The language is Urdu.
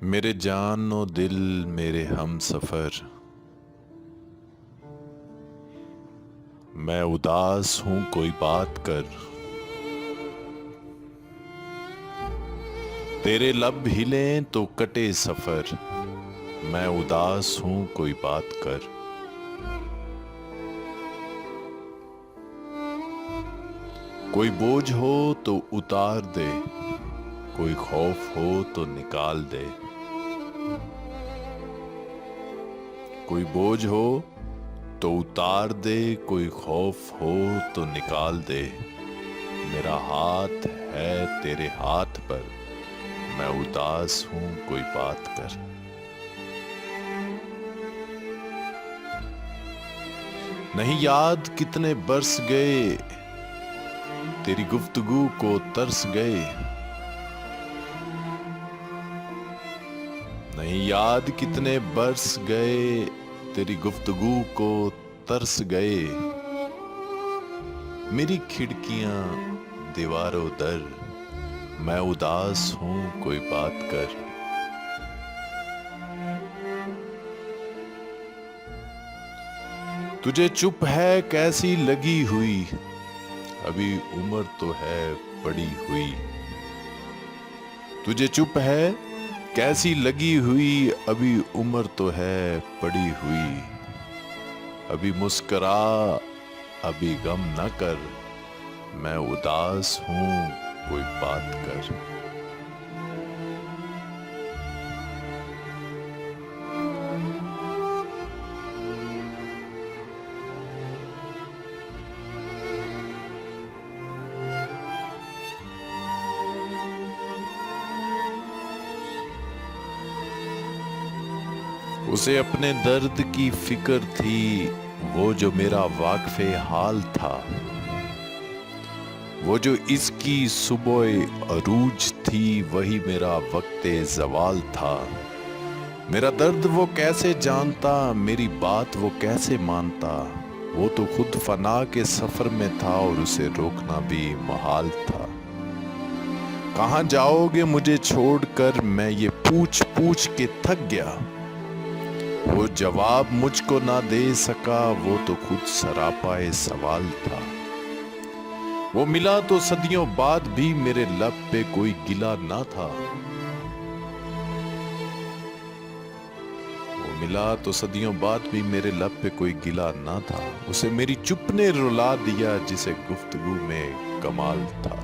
میرے جان و دل میرے ہم سفر، میں اداس ہوں کوئی بات کر، تیرے لب ہلیں تو کٹے سفر، میں اداس ہوں کوئی بات کر۔ کوئی بوجھ ہو تو اتار دے، کوئی خوف ہو تو نکال دے، کوئی بوجھ ہو تو اتار دے، کوئی خوف ہو تو نکال دے، میرا ہاتھ ہے تیرے ہاتھ پر، میں اداس ہوں کوئی بات کر۔ نہیں یاد کتنے برس گئے، تیری گفتگو کو ترس گئے، نہیں یاد کتنے برس گئے، تیری گفتگو کو ترس گئے، میری کھڑکیاں دیواروں در، میں اداس ہوں کوئی بات کر۔ تجھے چپ ہے کیسی لگی ہوئی، ابھی عمر تو ہے پڑی ہوئی، تجھے چپ ہے کیسی لگی ہوئی، ابھی عمر تو ہے پڑی ہوئی، ابھی مسکرا ابھی غم نہ کر، میں اداس ہوں کوئی بات کر۔ اسے اپنے درد کی فکر تھی، وہ جو میرا واقف حال تھا، وہ جو اس کی صبح عروج تھی، وہی میرا وقت زوال تھا۔ میرا درد وہ کیسے جانتا، میری بات وہ کیسے مانتا، وہ تو خود فنا کے سفر میں تھا اور اسے روکنا بھی محال تھا۔ کہاں جاؤ گے مجھے چھوڑ کر، میں یہ پوچھ پوچھ کے تھک گیا، وہ جواب مجھ کو نہ دے سکا، وہ تو خود سراپائے سوال تھا۔ وہ ملا تو صدیوں بعد بھی میرے لب پہ کوئی گلہ نہ تھا، وہ ملا تو صدیوں بعد بھی میرے لب پہ کوئی گلہ نہ تھا، اسے میری چپ نے رلا دیا جسے گفتگو میں کمال تھا۔